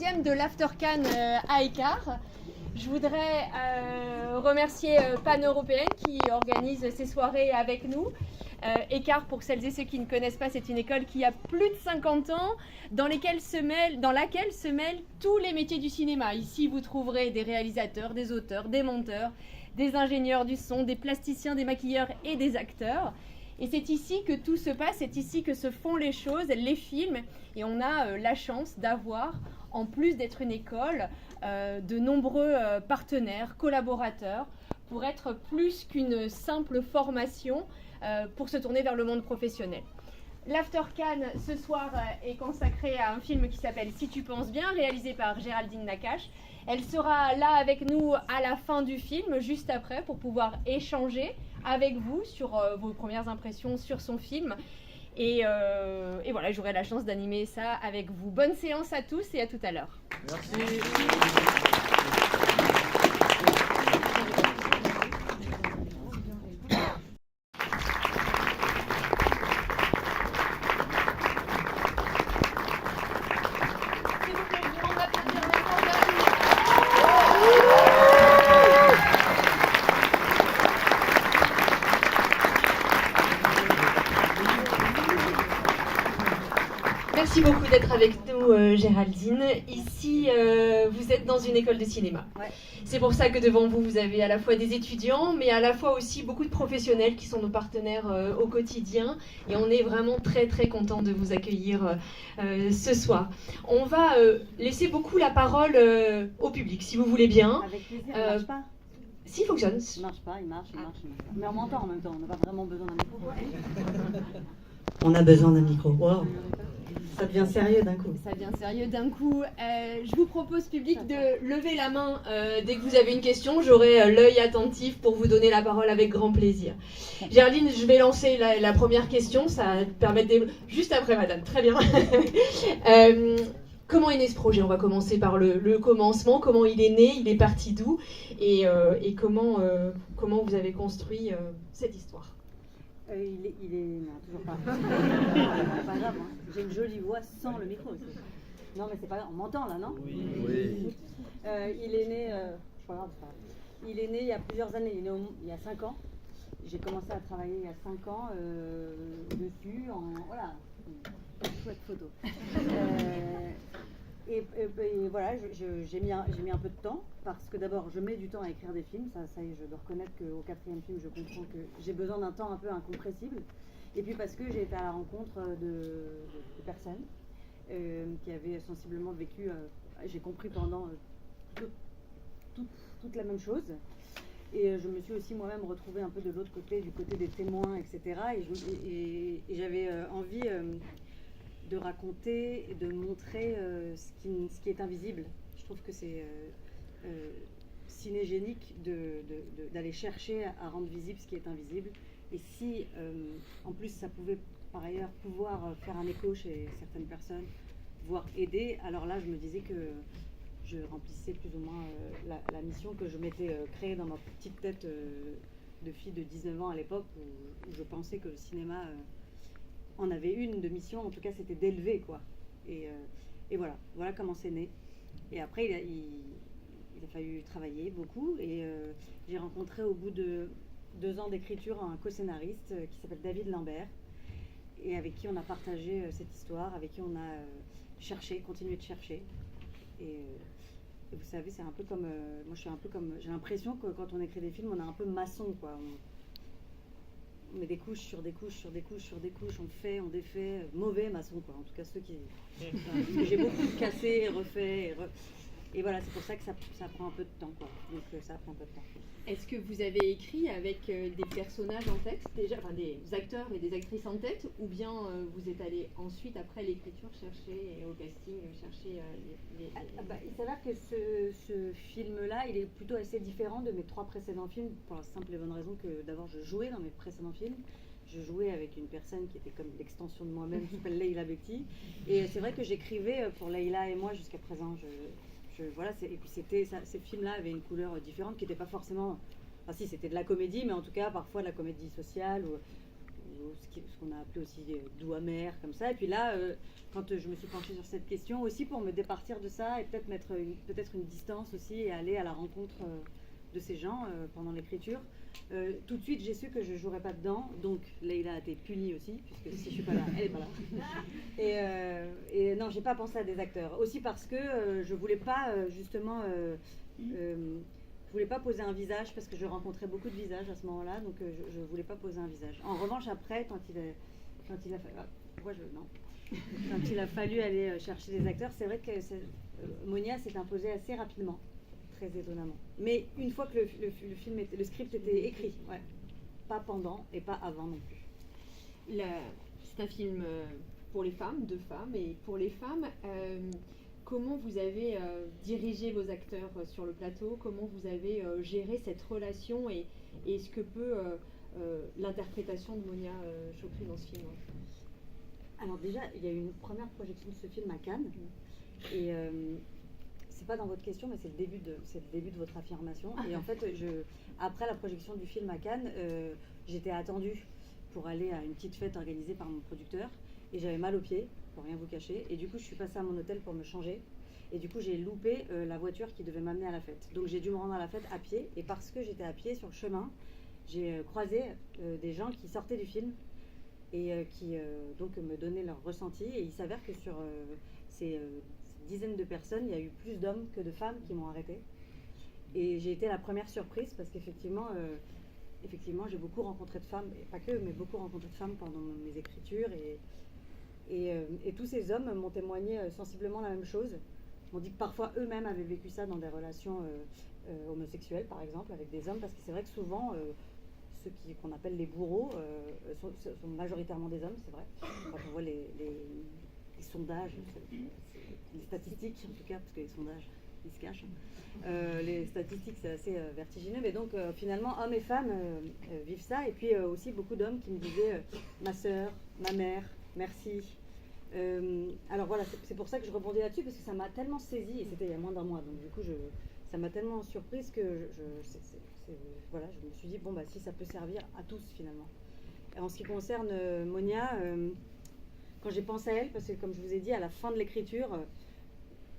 deuxième de l'Aftercan à Écart. Je voudrais remercier Pan-Européenne qui organise ces soirées avec nous. Écart, pour celles et ceux qui ne connaissent pas, c'est une école qui a plus de 50 ans, dans laquelle se mêlent tous les métiers du cinéma. Ici, vous trouverez des réalisateurs, des auteurs, des monteurs, des ingénieurs du son, des plasticiens, des maquilleurs et des acteurs. Et c'est ici que tout se passe, c'est ici que se font les choses, les films. Et on a la chance d'avoir, en plus d'être une école, de nombreux partenaires, collaborateurs, pour être plus qu'une simple formation, pour se tourner vers le monde professionnel. L'Aftercan ce soir est consacré à un film qui s'appelle Si tu penses bien, réalisé par Géraldine Nakache. Elle sera là avec nous à la fin du film, juste après, pour pouvoir échanger avec vous sur vos premières impressions sur son film. Et voilà, j'aurai la chance d'animer ça avec vous. Bonne séance à tous et à tout à l'heure. Merci. Merci beaucoup d'être avec nous, Géraldine. Ici, vous êtes dans une école de cinéma. Ouais. C'est pour ça que devant vous, vous avez à la fois des étudiants, mais à la fois aussi beaucoup de professionnels qui sont nos partenaires au quotidien. Et on est vraiment très très content de vous accueillir ce soir. On va laisser beaucoup la parole au public, si vous voulez bien. Avec plaisir, il marche pas. S'il fonctionne. Il marche pas, il marche. Mais on m'entend en même temps, on n'a pas vraiment besoin d'un micro. On a besoin d'un micro. Wow. Ça devient sérieux d'un coup. Ça devient sérieux d'un coup. Je vous propose, public, de lever la main dès que vous avez une question. J'aurai l'œil attentif pour vous donner la parole avec grand plaisir. Géraldine, je vais lancer la première question. Ça va te permettre de... Juste après, madame. Très bien. Comment est né ce projet? On va commencer par le commencement. Comment il est né? Il est parti d'où? Et comment vous avez construit cette histoire? Il est... Non, toujours pas. Pas grave, hein. J'ai une jolie voix sans le micro aussi. Non, mais c'est pas grave. On m'entend là, non? Oui. Il est né... c'est pas grave, c'est pas grave. Il est né il y a plusieurs années. Il est né il y a 5 ans. J'ai commencé à travailler il y a 5 ans dessus. Voilà. Chouette photo. Et voilà, j'ai mis un peu de temps, parce que d'abord, je mets du temps à écrire des films, ça y est, je dois reconnaître qu'au 4e film, je comprends que j'ai besoin d'un temps un peu incompressible. Et puis parce que j'ai été à la rencontre de personnes qui avaient sensiblement vécu, j'ai compris pendant toute la même chose. Et je me suis aussi moi-même retrouvée un peu de l'autre côté, du côté des témoins, etc. Et j'avais envie... de raconter et de montrer ce qui est invisible. Je trouve que c'est cinégénique d'aller chercher à rendre visible ce qui est invisible. Et si, en plus, ça pouvait par ailleurs pouvoir faire un écho chez certaines personnes, voire aider, alors là, je me disais que je remplissais plus ou moins la mission que je m'étais créée dans ma petite tête de fille de 19 ans à l'époque, où je pensais que le cinéma... on avait une de mission, en tout cas c'était d'élever quoi. Et voilà comment c'est né. Et après il a fallu travailler beaucoup et j'ai rencontré au bout de 2 ans d'écriture un co-scénariste qui s'appelle David Lambert et avec qui on a partagé cette histoire, avec qui on a continué de chercher. Et vous savez, c'est un peu comme, moi je suis un peu comme, j'ai l'impression que quand on écrit des films, on est un peu maçon quoi. On met des couches sur des couches sur des couches sur des couches, on fait, on défait, mauvais maçon quoi, en tout cas ceux qui... parce que j'ai beaucoup cassé, refait, et voilà, c'est pour ça que ça prend un peu de temps quoi, donc ça prend un peu de temps. Est-ce que vous avez écrit avec des personnages en tête, déjà, enfin des acteurs et des actrices en tête, ou bien vous êtes allé ensuite, après l'écriture, chercher au casting, chercher Il s'avère que ce film-là, il est plutôt assez différent de mes 3 précédents films, pour la simple et bonne raison que d'abord je jouais dans mes précédents films. Je jouais avec une personne qui était comme l'extension de moi-même, qui s'appelle Leila Bekti. Et c'est vrai que j'écrivais pour Leila et moi jusqu'à présent. Voilà, et puis ces films-là avaient une couleur différente qui n'était pas forcément... Enfin si, c'était de la comédie, mais en tout cas parfois de la comédie sociale ou ce qu'on a appelé aussi doux amer, comme ça. Et puis là, quand je me suis penchée sur cette question, aussi pour me départir de ça et peut-être mettre peut-être une distance aussi et aller à la rencontre de ces gens pendant l'écriture. Tout de suite, j'ai su que je ne jouerais pas dedans, donc Leïla a été punie aussi, puisque si je suis pas là, elle n'est pas là. Et non, j'ai pas pensé à des acteurs. Aussi parce que je voulais pas justement, je voulais pas poser un visage parce que je rencontrais beaucoup de visages à ce moment-là, donc je voulais pas poser un visage. En revanche, après, quand il a fallu aller chercher des acteurs, c'est vrai que Monia s'est imposée assez rapidement. Très étonnamment. Mais une fois que le script était écrit, ouais. Pas pendant et pas avant non plus. C'est un film pour les femmes, de femmes, et pour les femmes, comment vous avez dirigé vos acteurs sur le plateau? Comment vous avez géré cette relation et ce que peut l'interprétation de Monia Chokri dans ce film? Alors déjà, il y a eu une première projection de ce film à Cannes. Et c'est pas dans votre question, mais c'est le début de votre affirmation. Et en fait, après la projection du film à Cannes, j'étais attendue pour aller à une petite fête organisée par mon producteur. Et j'avais mal aux pieds, pour rien vous cacher. Et du coup, je suis passée à mon hôtel pour me changer. Et du coup, j'ai loupé la voiture qui devait m'amener à la fête. Donc j'ai dû me rendre à la fête à pied. Et parce que j'étais à pied sur le chemin, j'ai croisé des gens qui sortaient du film et qui donc me donnaient leur ressenti. Et il s'avère que sur ces dizaines de personnes, il y a eu plus d'hommes que de femmes qui m'ont arrêtée. Et j'ai été la première surprise parce qu'effectivement, j'ai beaucoup rencontré de femmes, et pas que, mais beaucoup rencontré de femmes pendant mes écritures. Et tous ces hommes m'ont témoigné sensiblement la même chose. M'ont dit que parfois eux-mêmes avaient vécu ça dans des relations homosexuelles, par exemple, avec des hommes, parce que c'est vrai que souvent, ceux qu'on appelle les bourreaux sont majoritairement des hommes, c'est vrai. Quand on voit les sondages, les statistiques en tout cas, parce que les sondages, ils se cachent. Les statistiques, c'est assez vertigineux, mais donc finalement, hommes et femmes vivent ça, et puis aussi beaucoup d'hommes qui me disaient ma sœur, ma mère, merci. Alors voilà, c'est pour ça que je rebondis là-dessus, parce que ça m'a tellement saisie, et c'était il y a moins d'un mois, donc du coup, ça m'a tellement surprise que voilà, je me suis dit, bon, bah si ça peut servir à tous finalement. Et en ce qui concerne Monia, quand j'ai pensé à elle, parce que comme je vous ai dit, à la fin de l'écriture,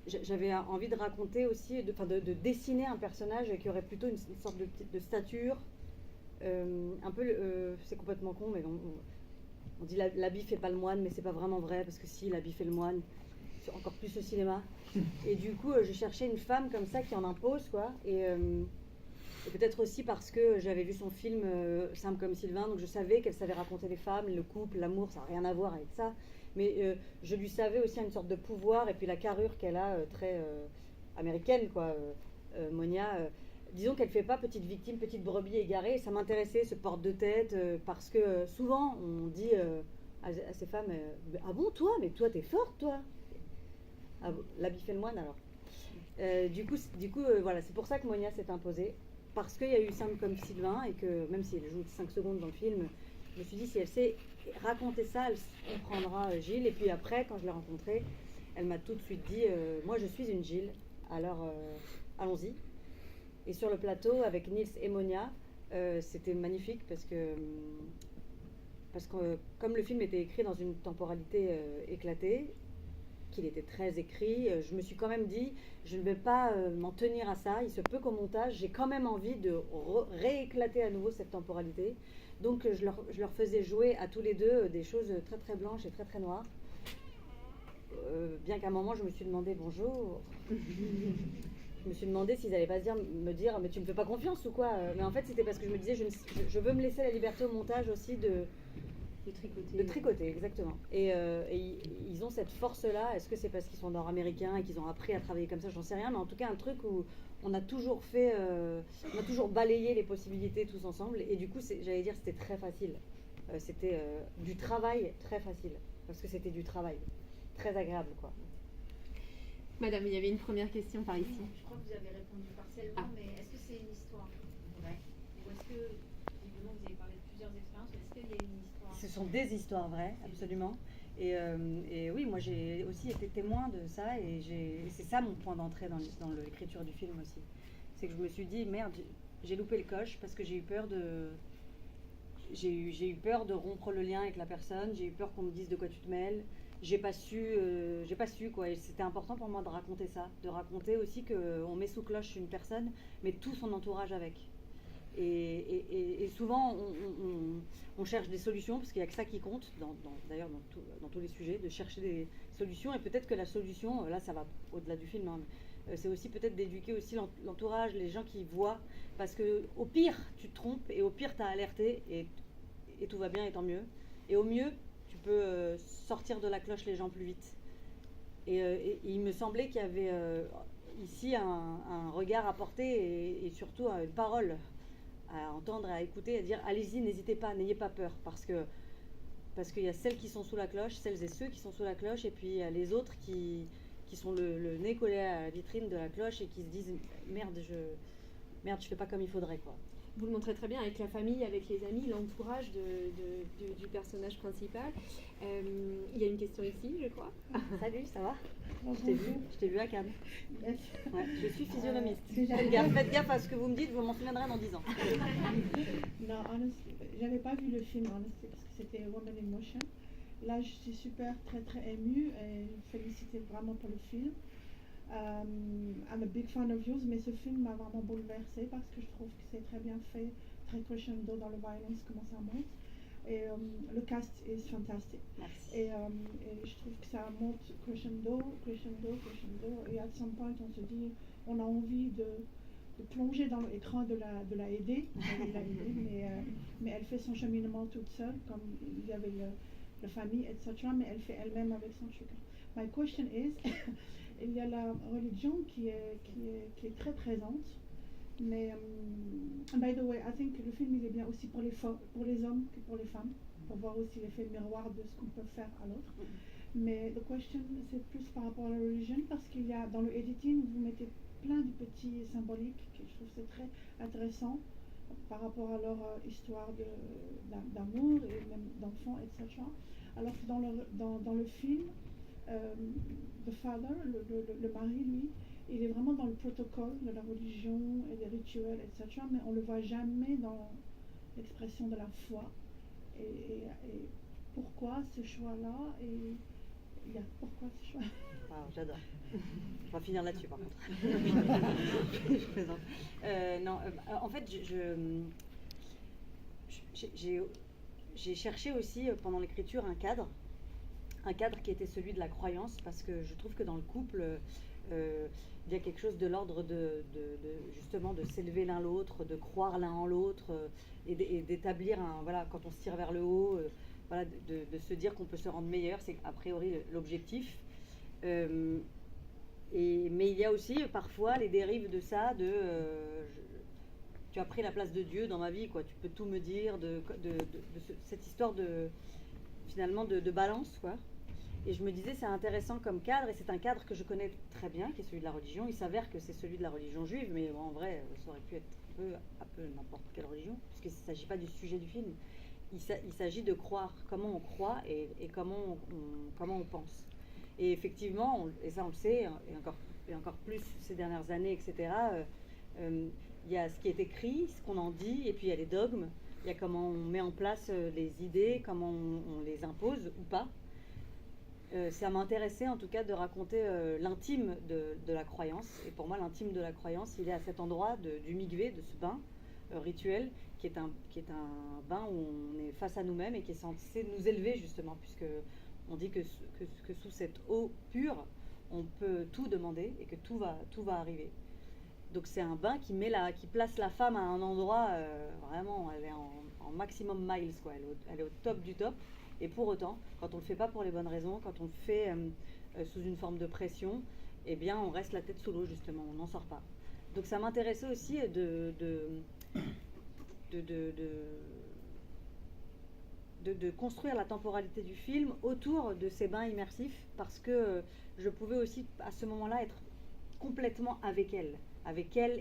j'avais envie de raconter aussi, de dessiner un personnage qui aurait plutôt une sorte de stature, un peu, c'est complètement con, mais on dit l'habit fait pas le moine, mais c'est pas vraiment vrai, parce que si, l'habit fait le moine, encore plus au cinéma. Et du coup, je cherchais une femme comme ça qui en impose, quoi, et peut-être aussi parce que j'avais vu son film Simple comme Sylvain, donc je savais qu'elle savait raconter les femmes, le couple, l'amour, ça n'a rien à voir avec ça. Mais je lui savais aussi une sorte de pouvoir, et puis la carrure qu'elle a, très américaine, quoi, Monia. Disons qu'elle ne fait pas petite victime, petite brebis égarée. Ça m'intéressait, ce porte-de-tête, parce que souvent, on dit à ces femmes, ah bon, toi, mais toi, t'es forte, toi. Ah bon, l'habit fait le moine, alors. Du coup, voilà, c'est pour ça que Monia s'est imposée. Parce qu'il y a eu Simple comme Sylvain, et que même si elle joue 5 secondes dans le film, je me suis dit, si elle sait raconter ça, elle comprendra Gilles. Et puis après, quand je l'ai rencontrée, elle m'a tout de suite dit, moi je suis une Gilles, alors allons-y. Et sur le plateau, avec Nils et Monia, c'était magnifique parce que comme le film était écrit dans une temporalité éclatée, qu'il était très écrit, je me suis quand même dit, je ne vais pas m'en tenir à ça, il se peut qu'au montage, j'ai quand même envie de rééclater à nouveau cette temporalité. Donc je leur faisais jouer à tous les deux des choses très très blanches et très très noires. Bien qu'à un moment, je me suis demandé, bonjour, je me suis demandé s'ils n'allaient pas me dire, mais tu me fais pas confiance ou quoi? Mais en fait, c'était parce que je me disais, je veux me laisser la liberté au montage aussi de tricoter, exactement. Et ils ont cette force-là. Est-ce que c'est parce qu'ils sont nord-américains et qu'ils ont appris à travailler comme ça? J'en sais rien, mais en tout cas, un truc où on a toujours on a toujours balayé les possibilités tous ensemble. Et du coup, j'allais dire, c'était très facile. C'était du travail très facile, parce que c'était du travail très agréable, quoi. Madame, il y avait une première question par ici. Je crois que vous avez répondu partiellement, mais est-ce que c'est une histoire vraie? Ou est-ce que, évidemment, vous avez parlé de plusieurs expériences, mais est-ce qu'il y a une histoire? Ce sont des histoires vraies, absolument. Et oui, moi j'ai aussi été témoin de ça, et c'est ça mon point d'entrée dans l'écriture du film aussi. C'est que je me suis dit, merde, j'ai loupé le coche parce que j'ai eu peur j'ai eu peur de rompre le lien avec la personne, j'ai eu peur qu'on me dise de quoi tu te mêles. J'ai pas su quoi. Et c'était important pour moi de raconter ça, de raconter aussi qu'on met sous cloche une personne, mais tout son entourage avec. Et souvent, on cherche des solutions, parce qu'il n'y a que ça qui compte, d'ailleurs dans tous les sujets, de chercher des solutions. Et peut-être que la solution, là ça va au-delà du film, hein, c'est aussi peut-être d'éduquer aussi l'entourage, les gens qui voient, parce que au pire, tu te trompes, et au pire, tu as alerté, et tout va bien, et tant mieux. Et au mieux, tu peux sortir de la cloche les gens plus vite. Et il me semblait qu'il y avait ici un regard à porter, et surtout une parole à entendre, à écouter, à dire allez-y, n'hésitez pas, n'ayez pas peur, parce qu'il y a celles qui sont sous la cloche, celles et ceux qui sont sous la cloche, et puis il y a les autres qui sont le nez collé à la vitrine de la cloche et qui se disent merde, je fais pas comme il faudrait, quoi. Vous le montrez très bien avec la famille, avec les amis, l'entourage du personnage principal. Il y a une question ici, je crois. Salut, ça va? Bonjour. Je t'ai vu à Cannes. Yes. Ouais, je suis physionomiste. J'avais- Faites gaffe à ce que vous me dites, vous m'en souviendrez dans 10 ans. Non, honestly, j'avais pas vu le film, honestly, parce que c'était Woman in Motion. Là, je suis très très émue et félicité vraiment pour le film. I'm a big fan of yours, mais ce film m'a vraiment bouleversée parce que je trouve que c'est très bien fait, très crescendo dans la violence, comment ça monte. Et le cast est fantastique. Merci. Et je trouve que ça monte crescendo. Et à some point, on se dit, on a envie de plonger dans l'écran, de la aider, mais elle fait son cheminement toute seule, comme il y avait la famille, etc. Mais elle fait elle-même avec son chagrin. My question is, il y a la religion qui est très présente, mais by the way, I think que le film il est bien aussi pour les hommes que pour les femmes, pour voir aussi l'effet miroir de ce qu'on peut faire à l'autre. Mais la question c'est plus par rapport à la religion, parce qu'il y a dans le editing, vous mettez plein de petits symboliques que je trouve c'est très intéressant par rapport à leur histoire d'amour et même d'enfants, etc. Alors que dans le film, the father, le mari, lui, il est vraiment dans le protocole de la religion et des rituels, etc. Mais on ne le voit jamais dans l'expression de la foi. Et pourquoi ce choix-là? Et pourquoi ce choix? Wow, j'adore. On va finir là-dessus, par contre. Je plaisante. Non, en fait, j'ai cherché aussi pendant l'écriture un cadre qui était celui de la croyance, parce que je trouve que dans le couple, il y a quelque chose de l'ordre justement de s'élever l'un l'autre, de croire l'un en l'autre, et d'établir voilà, quand on se tire vers le haut, voilà, de se dire qu'on peut se rendre meilleur, c'est a priori l'objectif. Mais il y a aussi parfois les dérives de ça, tu as pris la place de Dieu dans ma vie, quoi. Tu peux tout me dire, cette histoire finalement de balance, quoi. Et je me disais, c'est intéressant comme cadre, et c'est un cadre que je connais très bien, qui est celui de la religion. Il s'avère que c'est celui de la religion juive, mais en vrai, ça aurait pu être un peu n'importe quelle religion, puisqu'il ne s'agit pas du sujet du film. Il s'agit de croire, comment on croit et comment on pense. Et effectivement, et ça on le sait, et encore plus ces dernières années, etc., il y a ce qui est écrit, ce qu'on en dit, et puis il y a les dogmes, il y a comment on met en place les idées, comment on les impose ou pas. Ça m'intéressait en tout cas de raconter l'intime de la croyance. Et pour moi, l'intime de la croyance, il est à cet endroit du mikvé, de ce bain rituel, qui est un bain où on est face à nous-mêmes et qui est censé nous élever justement, puisque on dit que sous cette eau pure, on peut tout demander et que tout va arriver. Donc c'est un bain qui place la femme à un endroit vraiment, elle est en maximum miles, quoi. Elle est au top du top. Et pour autant, quand on ne le fait pas pour les bonnes raisons, quand on le fait sous une forme de pression, eh bien on reste la tête sous l'eau, justement, on n'en sort pas. Donc ça m'intéressait aussi de construire la temporalité du film autour de ces bains immersifs, parce que je pouvais aussi à ce moment-là être complètement avec elle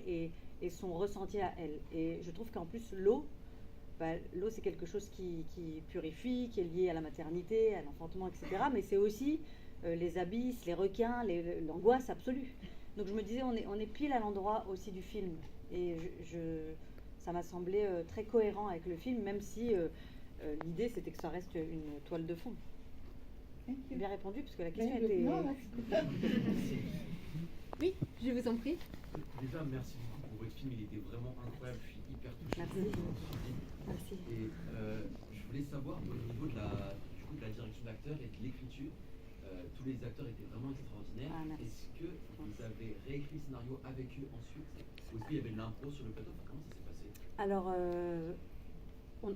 et son ressenti à elle. Et je trouve qu'en plus l'eau c'est quelque chose qui purifie, qui est lié à la maternité, à l'enfantement, etc. Mais c'est aussi les abysses, les requins, l'angoisse absolue. Donc je me disais, on est pile à l'endroit aussi du film. Et ça m'a semblé très cohérent avec le film, même si l'idée c'était que ça reste une toile de fond. J'ai bien répondu parce que la question était... Non, Oui, je vous en prie. Déjà, merci beaucoup pour votre film, il était vraiment incroyable, je suis hyper touché. Merci. Merci. Et je voulais savoir au niveau de la direction d'acteur et de l'écriture, tous les acteurs étaient vraiment extraordinaires. Ah, merci. Est-ce que vous avez réécrit le scénario avec eux ensuite? Ou est-ce qu'il y avait de l'impro sur le plateau? Comment ça s'est passé?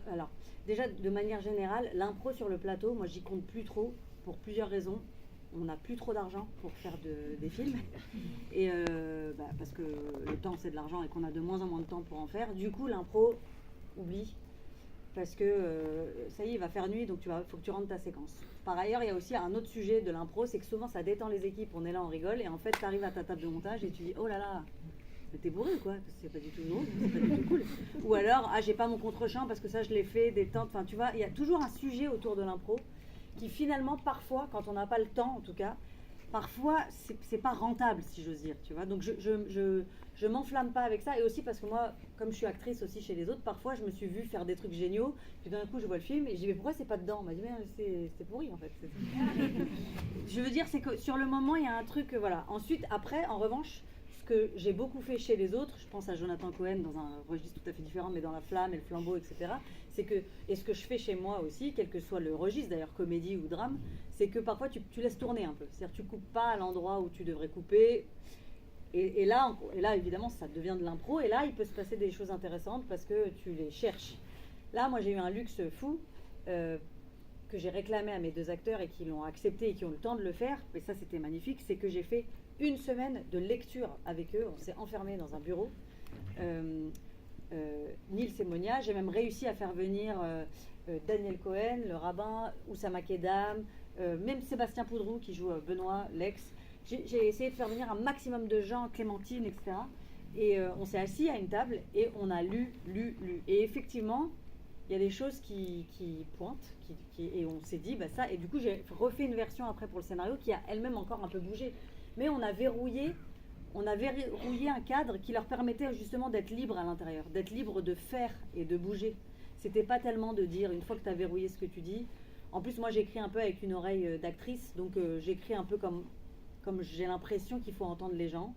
Alors, déjà, de manière générale, l'impro sur le plateau, moi j'y compte plus trop pour plusieurs raisons. On n'a plus trop d'argent pour faire des films, et parce que le temps c'est de l'argent et qu'on a de moins en moins de temps pour en faire. Du coup, l'impro, oublie, parce que ça y est, il va faire nuit, donc faut que tu rentres ta séquence. Par ailleurs, il y a aussi un autre sujet de l'impro, c'est que souvent ça détend les équipes, on est là, on rigole, et en fait, tu arrives à ta table de montage et tu dis, oh là là, mais t'es bourré ou quoi? C'est pas du tout drôle, c'est pas du tout cool. Ou alors, j'ai pas mon contre-champ parce que ça je l'ai fait, détente, enfin tu vois, il y a toujours un sujet autour de l'impro qui finalement, parfois, quand on n'a pas le temps en tout cas, parfois c'est pas rentable si j'ose dire, tu vois. Donc je m'enflamme pas avec ça, et aussi parce que moi, comme je suis actrice aussi chez les autres, parfois je me suis vue faire des trucs géniaux, puis d'un coup je vois le film et je dis mais pourquoi c'est pas dedans? On m'a dit mais c'est pourri en fait. Je veux dire, c'est que sur le moment il y a un truc, voilà. Ensuite, après, en revanche, ce que j'ai beaucoup fait chez les autres, je pense à Jonathan Cohen dans un registre tout à fait différent, mais dans La Flamme et Le Flambeau, etc., c'est que, et ce que je fais chez moi aussi, quel que soit le registre, d'ailleurs comédie ou drame, c'est que parfois tu laisses tourner un peu, c'est-à-dire tu coupes pas à l'endroit où tu devrais couper, et là évidemment ça devient de l'impro, et là il peut se passer des choses intéressantes parce que tu les cherches. Là moi j'ai eu un luxe fou que j'ai réclamé à mes deux acteurs et qui l'ont accepté et qui ont le temps de le faire, et ça c'était magnifique, c'est que j'ai fait une semaine de lecture avec eux, on s'est enfermés dans un bureau. Nils et Monia, j'ai même réussi à faire venir Daniel Cohen, le rabbin, Oussama Kedam, même Sébastien Poudrou qui joue Benoît, l'ex. J'ai essayé de faire venir un maximum de gens, Clémentine, etc. Et on s'est assis à une table et on a lu. Et effectivement, il y a des choses qui pointent, et on s'est dit, bah ça, et du coup j'ai refait une version après pour le scénario qui a elle-même encore un peu bougé. Mais on a verrouillé un cadre qui leur permettait justement d'être libre à l'intérieur, d'être libre de faire et de bouger. C'était pas tellement de dire, une fois que tu as verrouillé ce que tu dis. En plus, moi j'écris un peu avec une oreille d'actrice, donc j'écris un peu comme j'ai l'impression qu'il faut entendre les gens.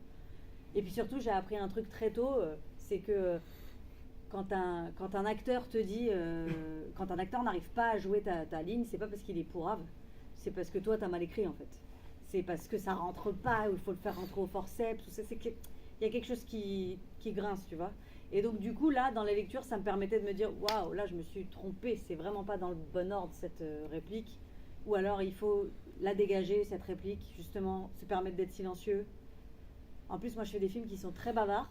Et puis surtout, j'ai appris un truc très tôt, c'est que quand un acteur te dit, quand un acteur n'arrive pas à jouer ta ligne, c'est pas parce qu'il est pourrave, c'est parce que toi t'as mal écrit en fait. C'est parce que ça rentre pas, ou il faut le faire rentrer au forceps, il y a quelque chose qui grince, tu vois. Et donc du coup là, dans les lectures, ça me permettait de me dire, waouh, là je me suis trompée, c'est vraiment pas dans le bon ordre cette réplique, ou alors il faut la dégager, cette réplique, justement, se permettre d'être silencieux. En plus, moi je fais des films qui sont très bavards,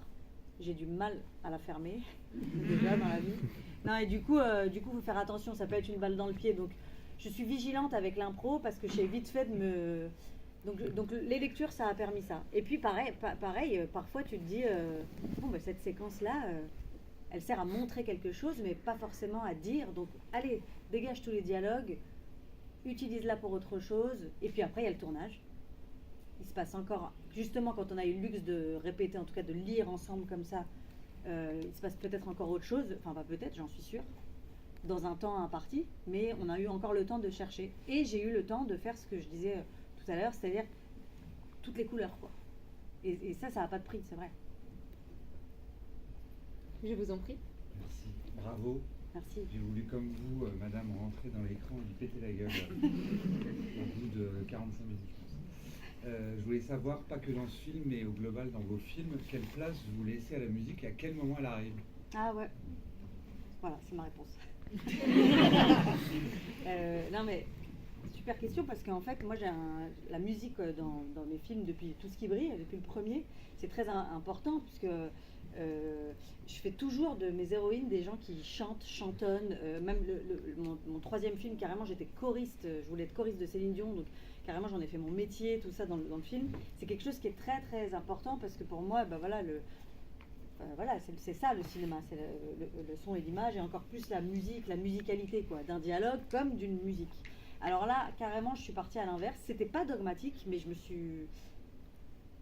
j'ai du mal à la fermer, déjà dans la vie. Non, et du coup, faut faire attention, ça peut être une balle dans le pied, donc je suis vigilante avec l'impro parce que j'ai vite fait de me... Donc les lectures, ça a permis ça. Et puis pareil, parfois tu te dis, cette séquence-là, elle sert à montrer quelque chose, mais pas forcément à dire. Donc allez, dégage tous les dialogues, utilise-la pour autre chose. Et puis après, il y a le tournage. Il se passe encore, justement quand on a eu le luxe de répéter, en tout cas de lire ensemble comme ça, il se passe peut-être encore autre chose, enfin pas peut-être, j'en suis sûre, dans un temps imparti, mais on a eu encore le temps de chercher. Et j'ai eu le temps de faire ce que je disais tout à l'heure, c'est-à-dire toutes les couleurs, quoi. Et ça n'a pas de prix, c'est vrai. Je vous en prie. Merci, bravo. Merci. J'ai voulu, comme vous, madame, rentrer dans l'écran et lui péter la gueule au bout de 45 minutes, je pense. Je voulais savoir, pas que dans ce film, mais au global, dans vos films, quelle place vous laissez à la musique et à quel moment elle arrive? Ah ouais. Voilà, c'est ma réponse. Non mais, super question, parce qu'en fait, moi la musique dans mes films, depuis Tout ce qui brille, depuis le premier, c'est très important, puisque je fais toujours de mes héroïnes des gens qui chantonnent. Même mon troisième film, carrément, j'étais choriste, je voulais être choriste de Céline Dion, donc carrément j'en ai fait mon métier, tout ça dans le film. C'est quelque chose qui est très très important, parce que pour moi, voilà, c'est ça le cinéma, c'est le son et l'image, et encore plus la musique, la musicalité, quoi, d'un dialogue comme d'une musique. Alors là, carrément, je suis partie à l'inverse. C'était pas dogmatique, mais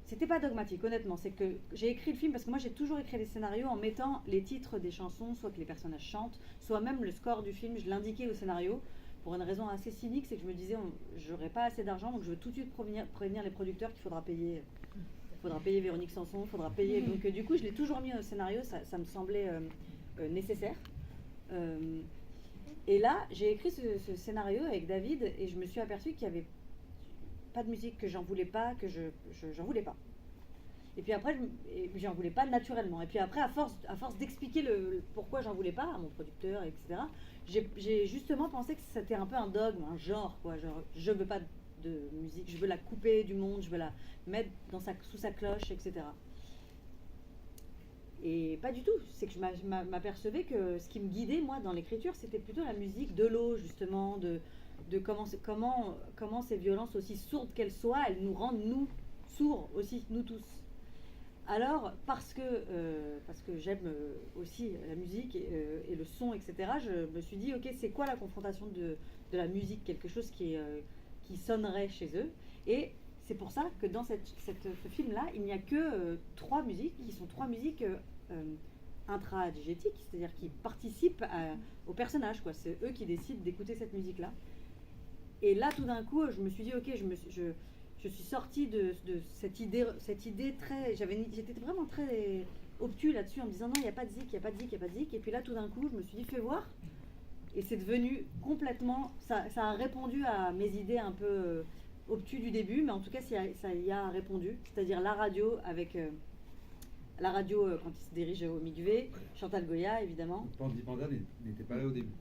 c'était pas dogmatique, honnêtement. C'est que j'ai écrit le film parce que moi j'ai toujours écrit les scénarios en mettant les titres des chansons, soit que les personnages chantent, soit même le score du film, je l'indiquais au scénario pour une raison assez cynique, c'est que je me disais j'aurais pas assez d'argent, donc je veux tout de suite prévenir les producteurs qu'il faudra payer. Il faudra payer Véronique Sanson, il faudra payer. Donc du coup je l'ai toujours mis au scénario, ça me semblait nécessaire. Et là j'ai écrit ce scénario avec David et je me suis aperçue qu'il y avait pas de musique, que j'en voulais pas, que j'en voulais pas. Et puis après, j'en voulais pas naturellement. Et puis après, à force d'expliquer le pourquoi j'en voulais pas à mon producteur, etc., j'ai justement pensé que c'était un peu un dogme, un genre, quoi. Genre, je veux pas de musique, je veux la couper du monde, je veux la mettre sous sa cloche, etc. Et pas du tout. C'est que je m'apercevais que ce qui me guidait, moi, dans l'écriture, c'était plutôt la musique de l'eau, justement, de comment ces violences, aussi sourdes qu'elles soient, elles nous rendent, nous, sourds aussi, nous tous. Alors, parce que j'aime aussi la musique et le son, etc., je me suis dit, ok, c'est quoi la confrontation de la musique, quelque chose qui sonnerait chez eux. Et c'est pour ça que dans ce film-là, il n'y a que 3 musiques, qui sont 3 musiques intra-digétiques, c'est-à-dire qui participent au personnage, quoi. C'est eux qui décident d'écouter cette musique-là. Et là, tout d'un coup, je me suis dit, ok, je suis sortie de cette idée très... J'étais vraiment très obtus là-dessus en me disant, non, il n'y a pas de zik, il n'y a pas de zik, il n'y a pas de zik. Et puis là, tout d'un coup, je me suis dit, fais voir. Et c'est devenu complètement... Ça a répondu à mes idées un peu obtus du début, mais en tout cas, ça y a répondu. C'est-à-dire la radio, avec... la radio, quand il se dirige au Migvé, Chantal Goya, évidemment. Pandi Panda n'était pas là au début.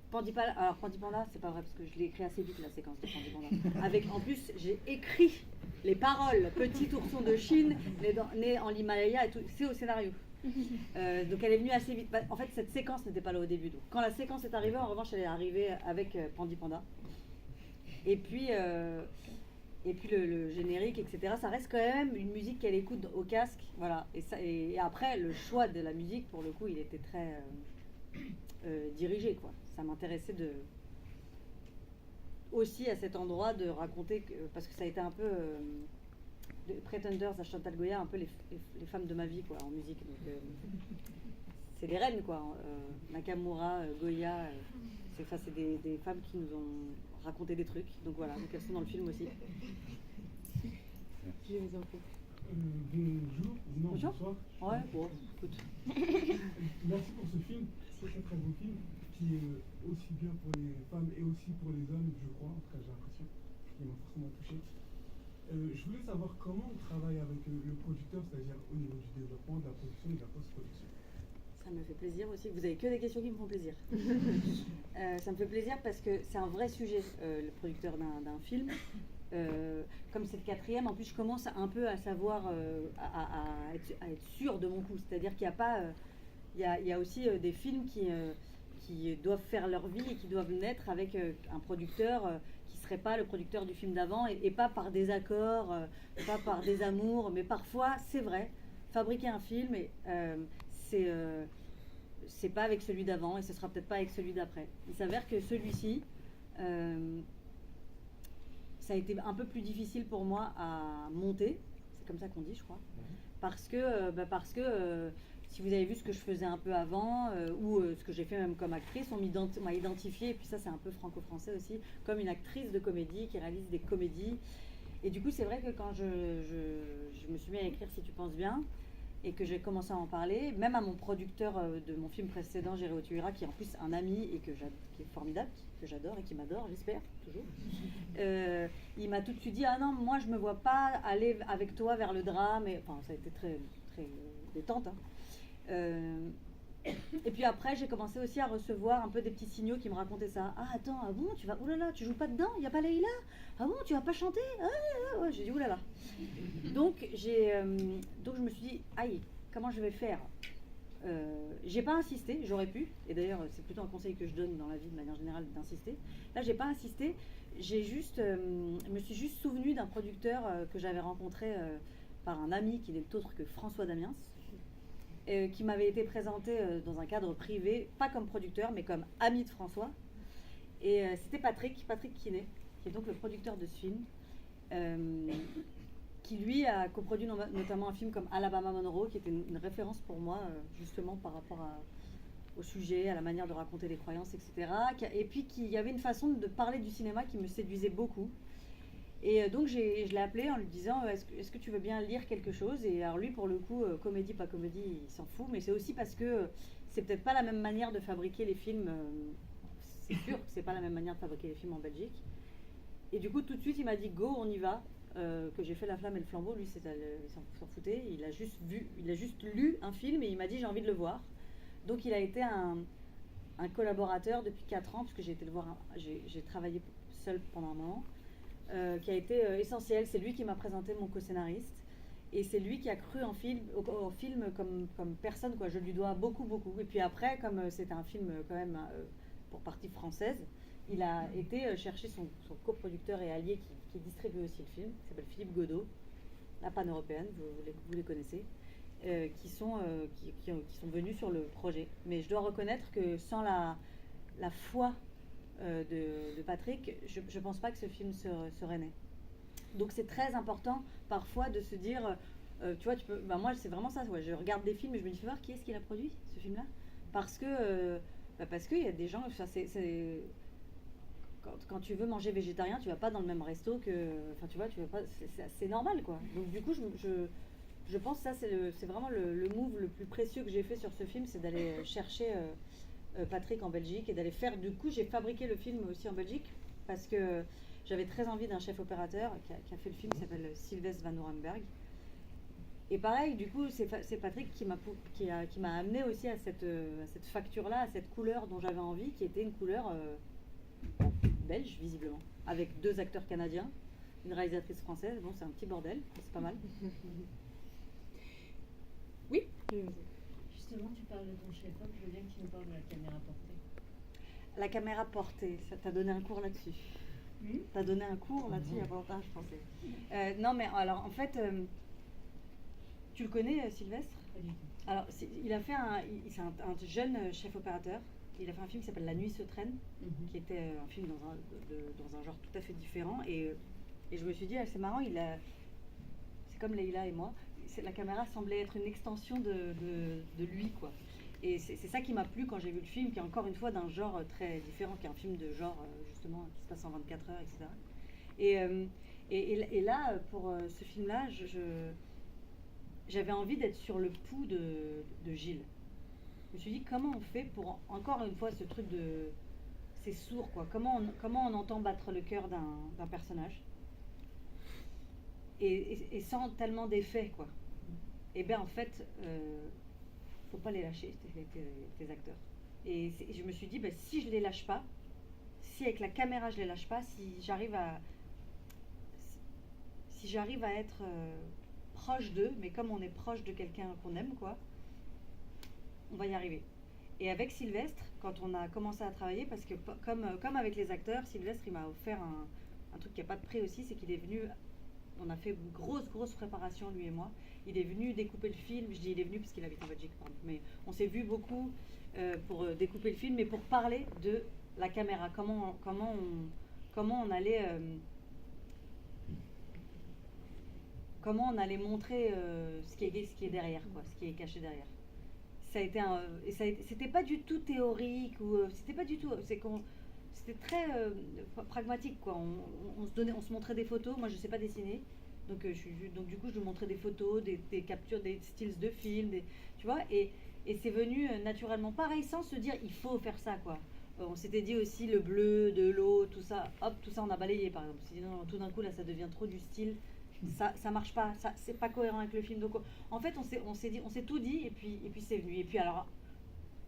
Pandi Panda, c'est pas vrai parce que je l'ai écrit assez vite la séquence de Pandi Panda. En plus, j'ai écrit les paroles Petit ourson de Chine, né en l'Himalaya et tout. C'est au scénario. Donc elle est venue assez vite. En fait, cette séquence n'était pas là au début. Donc quand la séquence est arrivée, en revanche, elle est arrivée avec Pandi Panda. Et puis le générique, etc. Ça reste quand même une musique qu'elle écoute au casque, voilà. Et après, le choix de la musique, pour le coup, il était très dirigé, quoi. Ça m'intéressait aussi à cet endroit de raconter, parce que ça a été un peu de Pretenders à Chantal Goya, un peu les femmes de ma vie, quoi, en musique. Donc c'est des reines, quoi. Nakamura, Goya, c'est des femmes qui nous ont raconté des trucs. Donc voilà, donc elles sont dans le film aussi. Je vous en prie. Bonjour. Non, bonjour. Bonsoir. Ouais, bon, écoute. Merci pour ce film, c'est un très beau film qui est aussi bien pour les femmes et aussi pour les hommes, je crois, en tout cas j'ai l'impression, qui m'a forcément touché. Je voulais savoir comment on travaille avec le producteur, c'est-à-dire au niveau du développement, de la production et de la post-production. Ça me fait plaisir aussi. Vous avez que des questions qui me font plaisir. Ça me fait plaisir parce que c'est un vrai sujet, le producteur d'un film. Comme c'est le 4e, en plus je commence un peu à savoir, à être sûre de mon coup. C'est-à-dire qu'il n'y a pas... Il y a aussi des films qui doivent faire leur vie et qui doivent naître avec un producteur qui ne serait pas le producteur du film d'avant et pas par des accords, pas par des amours, mais parfois, c'est vrai, fabriquer un film, c'est pas avec celui d'avant et ce sera peut-être pas avec celui d'après. Il s'avère que celui-ci, ça a été un peu plus difficile pour moi à monter, c'est comme ça qu'on dit, je crois, parce que si vous avez vu ce que je faisais un peu avant, ou ce que j'ai fait même comme actrice, on m'a identifiée, et puis ça c'est un peu franco-français aussi, comme une actrice de comédie qui réalise des comédies. Et du coup c'est vrai que quand je me suis mis à écrire Si tu penses bien, et que j'ai commencé à en parler, même à mon producteur de mon film précédent, J'irai où tu iras, qui est en plus un ami et qui est formidable, que j'adore et qui m'adore, j'espère, toujours. Il m'a tout de suite dit, ah non, moi je me vois pas aller avec toi vers le drame, et enfin ça a été très, très détente, hein. Et puis après j'ai commencé aussi à recevoir un peu des petits signaux qui me racontaient ça. Ah attends, ah bon, tu vas, oulala, tu joues pas dedans, il n'y a pas Leïla? Ah bon, tu vas pas chanter? Ouais. J'ai dit oulala. Donc je me suis dit, aïe, comment je vais faire? J'ai pas insisté, j'aurais pu, et d'ailleurs c'est plutôt un conseil que je donne dans la vie de manière générale d'insister. Là j'ai pas insisté, je me suis juste souvenu d'un producteur que j'avais rencontré par un ami qui n'est autre que François Damiens, qui m'avait été présenté dans un cadre privé, pas comme producteur mais comme ami de François, et c'était Patrick Kiné, qui est donc le producteur de ce film, qui lui a coproduit notamment un film comme Alabama Monroe, qui était une référence pour moi, justement par rapport au sujet, à la manière de raconter les croyances, etc. Et puis qu'il y avait une façon de parler du cinéma qui me séduisait beaucoup. Et donc je l'ai appelé en lui disant est-ce que tu veux bien lire quelque chose? Et alors lui, pour le coup, comédie, pas comédie, il s'en fout, mais c'est aussi parce que c'est peut-être pas la même manière de fabriquer les films, c'est sûr que c'est pas la même manière de fabriquer les films en Belgique. Et du coup, tout de suite, il m'a dit go, on y va. Que j'ai fait La Flamme et le Flambeau, lui, il s'en foutait. Il a juste lu un film et il m'a dit j'ai envie de le voir. Donc il a été un collaborateur depuis 4 ans, parce que j'ai été le voir, j'ai travaillé seule pendant un moment, qui a été essentiel. C'est lui qui m'a présenté mon co-scénariste. Et c'est lui qui a cru au film comme personne, quoi. Je lui dois beaucoup, beaucoup. Et puis après, comme c'était un film quand même pour partie française, il a été chercher son coproducteur et allié qui distribue aussi le film, qui s'appelle Philippe Godot, la pan-européenne, vous les connaissez, qui sont venus sur le projet. Mais je dois reconnaître que sans la foi de Patrick, je ne pense pas que ce film serait né. Donc c'est très important parfois de se dire, tu vois, moi c'est vraiment ça, ouais, je regarde des films et je me dis, fais voir qui est-ce qui l'a produit, ce film-là, parce qu'il y a des gens, quand tu veux manger végétarien, tu vas pas dans le même resto enfin tu vois, tu vas pas, c'est normal, quoi. Donc du coup, je pense que ça c'est vraiment le move le plus précieux que j'ai fait sur ce film, c'est d'aller chercher Patrick en Belgique et d'aller faire, du coup j'ai fabriqué le film aussi en Belgique parce que j'avais très envie d'un chef opérateur qui a fait le film, qui s'appelle Sylvestre Van Orenberg. Et pareil, du coup, c'est Patrick qui m'a amené aussi à cette facture-là, à cette couleur dont j'avais envie, qui était une couleur belge, visiblement, avec 2 acteurs canadiens, une réalisatrice française. Bon, c'est un petit bordel, c'est pas mal. Oui. Justement, tu parles de ton chef-op, je veux bien que tu nous parles de la caméra portée. La caméra portée, ça t'a donné un cours là-dessus. T'as donné un cours là-dessus il y a pas longtemps, je pensais. Non, mais alors, en fait, tu le connais, Sylvestre? Pas du tout. Alors, c'est un jeune chef opérateur. Il a fait un film qui s'appelle La Nuit se traîne, qui était un film dans un genre tout à fait différent. Et je me suis dit, c'est marrant, c'est comme Leïla et moi, la caméra semblait être une extension de lui, quoi. Et c'est ça qui m'a plu quand j'ai vu le film, qui est encore une fois d'un genre très différent, qui est un film de genre, justement, qui se passe en 24 heures, etc. Et là, pour ce film-là, j'avais envie d'être sur le pouls de Gilles. Je me suis dit, comment on fait pour, encore une fois, ce truc de... C'est sourd, quoi. Comment on entend battre le cœur d'un personnage et sans tellement d'effets, quoi. Et bien, en fait, faut pas les lâcher, tes acteurs. Et je me suis dit, si je les lâche pas, si avec la caméra je les lâche pas, si j'arrive à être proche d'eux, mais comme on est proche de quelqu'un qu'on aime, quoi, on va y arriver. Et avec Sylvestre, quand on a commencé à travailler, parce que comme avec les acteurs, Sylvestre il m'a offert un truc qui n'a pas de prix aussi, c'est qu'il est venu, on a fait une grosse préparation lui et moi. Il est venu découper le film, je dis il est venu parce qu'il habite en Belgique, pardon, mais on s'est vu beaucoup pour découper le film, mais pour parler de la caméra, comment on allait montrer ce qui est derrière, quoi, ce qui est caché derrière. Ça a été c'était pas du tout théorique ou c'était pas du tout, c'était très pragmatique, quoi. On se montrait des photos, moi je sais pas dessiner. Donc, du coup, je lui montrais des photos, des captures, des styles de films, tu vois, et c'est venu naturellement. Pareil, sans se dire, il faut faire ça, quoi. On s'était dit aussi le bleu, de l'eau, tout ça, hop, tout ça on a balayé, par exemple. On s'est dit, non, tout d'un coup, là, ça devient trop du style, ça marche pas, c'est pas cohérent avec le film. Donc, en fait, on s'est tout dit, et puis c'est venu. Et puis, alors,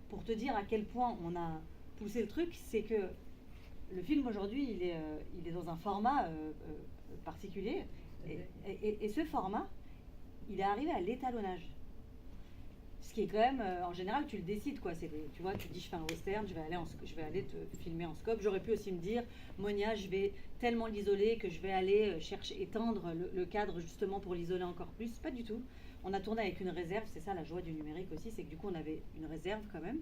pour te dire à quel point on a poussé le truc, c'est que le film, aujourd'hui, il est dans un format particulier. Et ce format, il est arrivé à l'étalonnage. Ce qui est quand même, en général, tu le décides, quoi. Tu vois, tu dis, je fais un western, je vais aller te filmer en scope. J'aurais pu aussi me dire, Monia, je vais tellement l'isoler que je vais aller chercher, étendre le cadre justement pour l'isoler encore plus. Pas du tout. On a tourné avec une réserve, c'est ça la joie du numérique aussi, c'est que du coup, on avait une réserve quand même.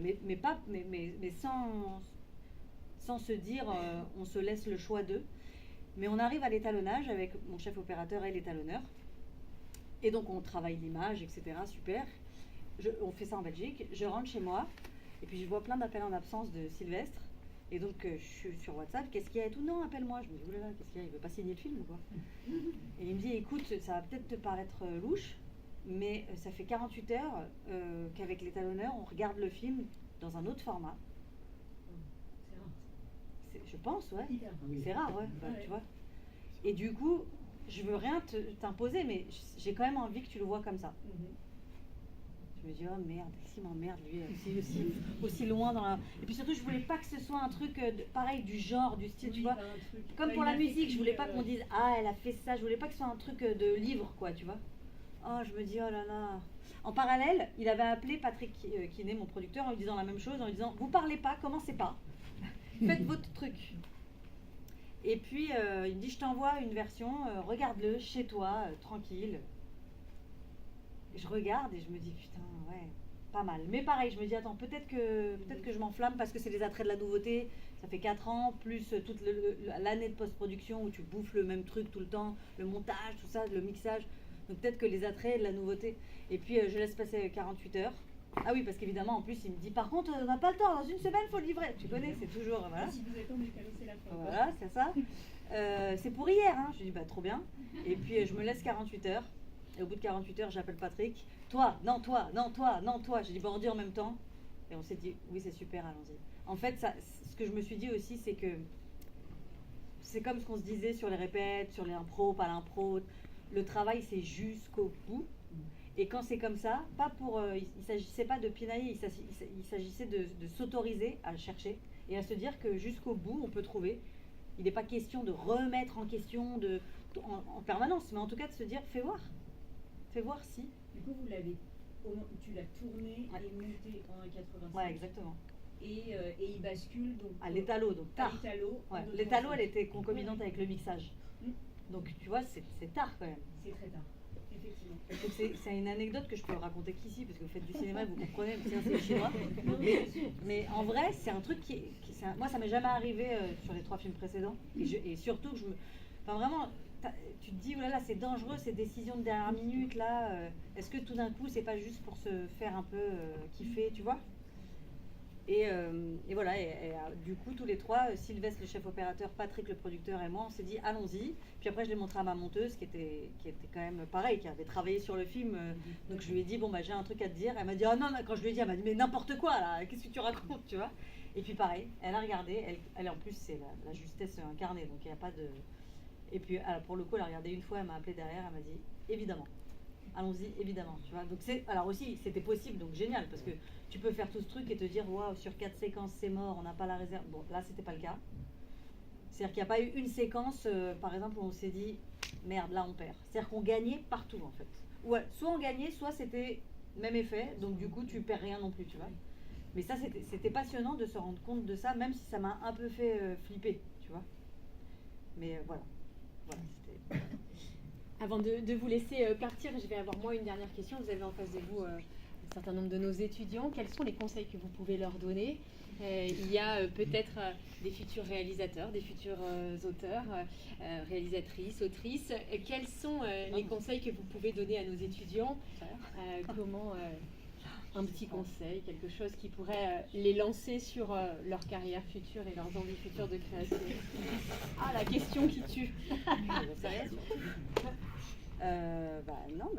Mais sans se dire, on se laisse le choix d'eux. Mais on arrive à l'étalonnage avec mon chef opérateur et l'étalonneur. Et donc on travaille l'image, etc. Super. On fait ça en Belgique. Je rentre chez moi et puis je vois plein d'appels en absence de Sylvestre. Et donc je suis sur WhatsApp, qu'est-ce qu'il y a et tout? Non, appelle-moi. Je me dis, oulala, qu'est-ce qu'il y a? Il veut pas signer le film ou quoi? Et il me dit, écoute, ça va peut-être te paraître louche, mais ça fait 48 heures qu'avec l'étalonneur, on regarde le film dans un autre format. C'est rare. Je pense, ouais. Hyper rare. C'est rare, ouais, bah, Ouais. tu vois. Et du coup, je veux rien t'imposer, mais j'ai quand même envie que tu le vois comme ça. Mhm. Je me dis, oh merde, s'il m'emmerde, lui, aussi loin dans la... Et puis surtout, je voulais pas que ce soit un truc pareil, du genre, du style, tu Oui, vois. pas un truc- Comme pas pour une la musique, je voulais pas affective, qu'on dise, ah, elle a fait ça, je voulais pas que ce soit un truc de livre, quoi, tu vois. Oh, je me dis, oh là là. En parallèle, il avait appelé Patrick Kiné, mon producteur, en lui disant la même chose, en lui disant, vous parlez pas, commencez pas, faites votre truc. Et puis, il me dit, je t'envoie une version, regarde-le chez toi, tranquille. Et je regarde et je me dis, putain, ouais, pas mal. Mais pareil, je me dis, attends, peut-être que je m'enflamme parce que c'est les attraits de la nouveauté. Ça fait 4 ans, plus toute l'année de post-production où tu bouffes le même truc tout le temps, le montage, tout ça, le mixage. Donc peut-être que les attraits de la nouveauté. Et puis, je laisse passer 48 heures. Ah oui, parce qu'évidemment, en plus, il me dit, par contre, on n'a pas le temps, dans une semaine, il faut le livrer. Tu connais, c'est toujours, voilà. Si vous êtes en décalé, c'est la fin. Voilà, c'est ça. C'est pour hier, hein. Je lui dis, bah trop bien. Et puis je me laisse 48 heures. Et au bout de 48 heures, j'appelle Patrick. Toi, non, toi, non, toi, non, toi. J'ai dit, bah on dit en même temps. Et on s'est dit, oui, c'est super, allons-y. En fait, ça, ce que je me suis dit aussi, c'est que c'est comme ce qu'on se disait sur les répètes, sur les impros, pas l'impro. Le travail, c'est jusqu'au bout. Et quand c'est comme ça, pas pour, il ne s'agissait pas de pinailler, il s'agissait de s'autoriser à chercher et à se dire que jusqu'au bout, on peut trouver. Il n'est pas question de remettre en question en permanence, mais en tout cas de se dire, fais voir si. Du coup, vous l'avez, tu l'as tourné Ouais. et monté en 1,85. Ouais, exactement. Et il bascule donc À l'étalo, donc à tard. l'étalo. en Ouais. 2,35. L'étalo, elle était concomitante avec le mixage. Mm. Donc tu vois, c'est tard quand même. C'est très tard, effectivement. Donc, c'est une anecdote que je peux raconter qu'ici, parce que vous faites du cinéma, vous comprenez, sinon c'est chinois. Non, bien sûr. Mais en vrai, c'est un truc moi, ça m'est jamais arrivé sur les 3 films précédents. Et surtout, enfin vraiment, tu te dis, oh là là, c'est dangereux ces décisions de dernière minute là. Est-ce que tout d'un coup, c'est pas juste pour se faire un peu kiffer, tu vois? Et voilà, du coup, tous les 3, Sylvestre, le chef opérateur, Patrick, le producteur et moi, on s'est dit, allons-y. Puis après, je l'ai montré à ma monteuse, qui était quand même pareil, qui avait travaillé sur le film. Donc je lui ai dit, bon, bah, j'ai un truc à te dire. Elle m'a dit, oh non, quand je lui ai dit, elle m'a dit, mais n'importe quoi, là, qu'est-ce que tu racontes, tu vois? Et puis pareil, elle a regardé, elle en plus, c'est la justesse incarnée, donc il n'y a pas de... Et puis, alors, pour le coup, elle a regardé une fois, elle m'a appelé derrière, elle m'a dit, évidemment. Allons-y, évidemment, tu vois. Donc alors aussi, c'était possible, donc génial, parce que tu peux faire tout ce truc et te dire, waouh, sur 4 séquences, c'est mort, on n'a pas la réserve. Bon, là, c'était pas le cas. C'est-à-dire qu'il n'y a pas eu une séquence, par exemple, où on s'est dit, merde, là, on perd. C'est-à-dire qu'on gagnait partout, en fait. Ouais, soit on gagnait, soit c'était même effet, donc du coup, tu perds rien non plus, tu vois. Mais ça, c'était passionnant de se rendre compte de ça, même si ça m'a un peu fait flipper, tu vois. Mais voilà, c'était... Avant de vous laisser partir, je vais avoir moi une dernière question. Vous avez en face de vous un certain nombre de nos étudiants. Quels sont les conseils que vous pouvez leur donner? Il y a peut-être des futurs réalisateurs, des futurs auteurs, réalisatrices, autrices. Quels sont les conseils que vous pouvez donner à nos étudiants? Comment un petit conseil, quelque chose qui pourrait les lancer sur leur carrière future et leurs envies futures de création? Ah, la question qui tue. Non,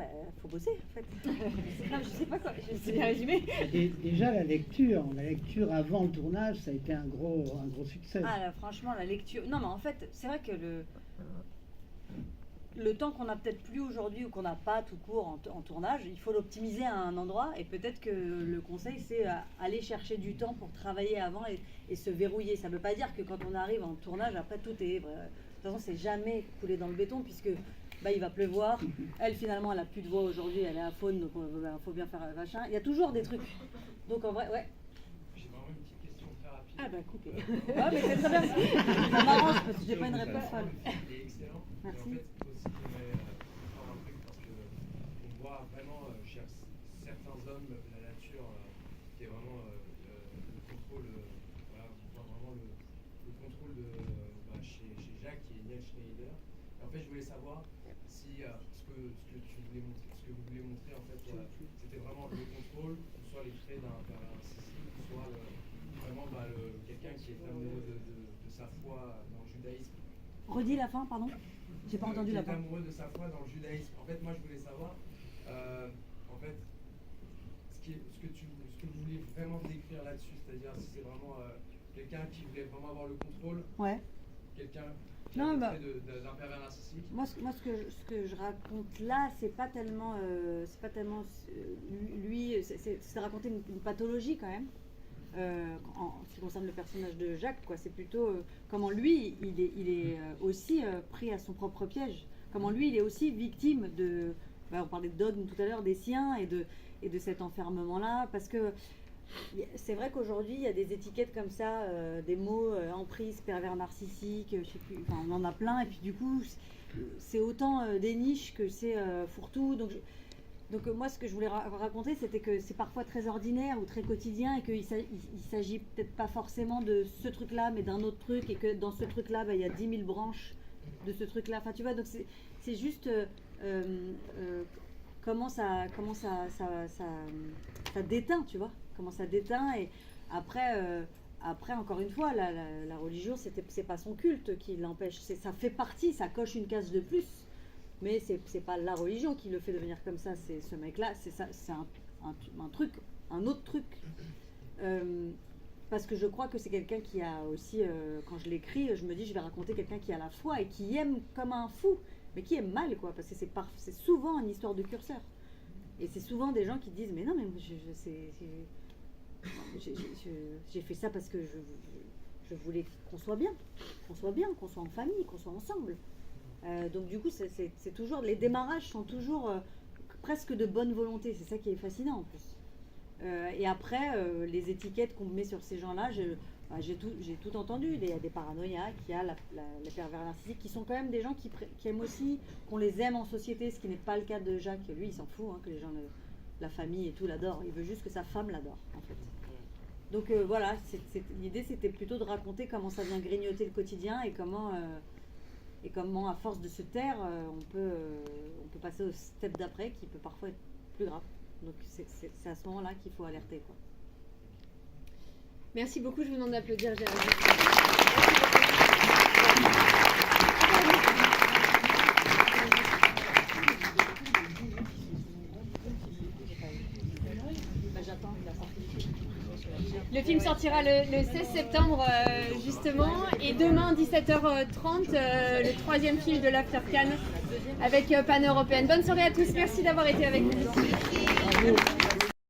faut bosser en fait. Non, je sais pas quoi. C'est bien résumé. Déjà la lecture avant le tournage, ça a été un gros succès. Ah là, franchement, la lecture. Non, mais en fait, c'est vrai que le temps qu'on a peut-être plus aujourd'hui ou qu'on n'a pas tout court en tournage, il faut l'optimiser à un endroit. Et peut-être que le conseil, c'est aller chercher du temps pour travailler avant et se verrouiller. Ça ne veut pas dire que quand on arrive en tournage, après tout est. De toute façon, c'est jamais coulé dans le béton puisque. Il va pleuvoir. Elle, finalement, elle a plus de voix aujourd'hui, elle est à faune, donc il faut bien faire un machin. Il y a toujours des trucs. Donc en vrai, ouais. J'ai vraiment une petite question très rapide. Ah bah coupé. Ouais, mais c'est très bien. Ça m'arrange parce que j'ai pas une réponse folle. Il est excellent. Merci. Et en fait, aussi, j'aimerais faire un truc parce qu'on voit vraiment chez certains hommes la nature qui est vraiment le contrôle. Voilà, on voit vraiment le contrôle de chez Jacques, qui est Neil Schneider. Et en fait, je voulais savoir si ce que vous voulez montrer, en fait, c'était vraiment le contrôle, soit les traits d'un narcissique, soit vraiment quelqu'un qui est amoureux de sa foi dans le judaïsme. Redis la fin, pardon. J'ai pas entendu la Qui est fin. amoureux de sa foi dans le judaïsme. En fait, moi, je voulais savoir, en fait, ce que vous voulez vraiment décrire là-dessus, c'est-à-dire si c'est vraiment quelqu'un qui voulait vraiment avoir le contrôle, Ouais. quelqu'un qui Non, a des bah, traits d'un pervers narcissique. Moi, ce que je raconte là, c'est pas tellement lui, c'est raconter une pathologie quand même. En ce qui concerne le personnage de Jacques, quoi, c'est plutôt comment lui, il est aussi pris à son propre piège. Comment lui, il est aussi victime de. On parlait de dogme tout à l'heure, des siens et de cet enfermement-là, parce que c'est vrai qu'aujourd'hui, il y a des étiquettes comme ça, des mots emprise, pervers narcissique, je sais plus, enfin, on en a plein, et puis du coup, c'est autant des niches que c'est fourre-tout. Donc moi, ce que je voulais raconter, c'était que c'est parfois très ordinaire ou très quotidien, et qu'il s'agit peut-être pas forcément de ce truc-là, mais d'un autre truc, et que dans ce truc-là, il y a 10 000 branches de ce truc-là. Enfin, tu vois, donc c'est juste comment ça déteint, tu vois, comment ça déteint. Et après, encore une fois, la religion, c'est pas son culte qui l'empêche, ça fait partie, ça coche une case de plus, mais c'est pas la religion qui le fait devenir comme ça, c'est ce mec-là, c'est un autre truc. Parce que je crois que c'est quelqu'un qui a aussi, quand je l'écris, je me dis, je vais raconter quelqu'un qui a la foi et qui aime comme un fou, mais qui aime mal, quoi, parce que c'est souvent une histoire de curseur. Et c'est souvent des gens qui disent, mais non, mais j'ai fait ça parce que je voulais qu'on soit bien, qu'on soit en famille, qu'on soit ensemble. Donc du coup, c'est toujours, les démarrages sont toujours presque de bonne volonté, c'est ça qui est fascinant en plus. Et après, les étiquettes qu'on met sur ces gens-là, j'ai tout entendu. Il y a des paranoïaques, il y a les pervers narcissiques, qui sont quand même des gens qui aiment aussi qu'on les aime en société, ce qui n'est pas le cas de Jacques. Lui, il s'en fout, hein, que les gens, la famille et tout l'adorent. Il veut juste que sa femme l'adore, en fait. Donc voilà, l'idée, c'était plutôt de raconter comment ça vient grignoter le quotidien et comment à force de se taire, on peut passer au step d'après, qui peut parfois être plus grave. Donc c'est à ce moment-là qu'il faut alerter, quoi. Merci beaucoup, je vous demande d'applaudir Jérémy. Le film sortira le 16 septembre justement, et demain 17h30 le troisième film de l'After Cannes avec Pan Européenne. Bonne soirée à tous, merci d'avoir été avec nous.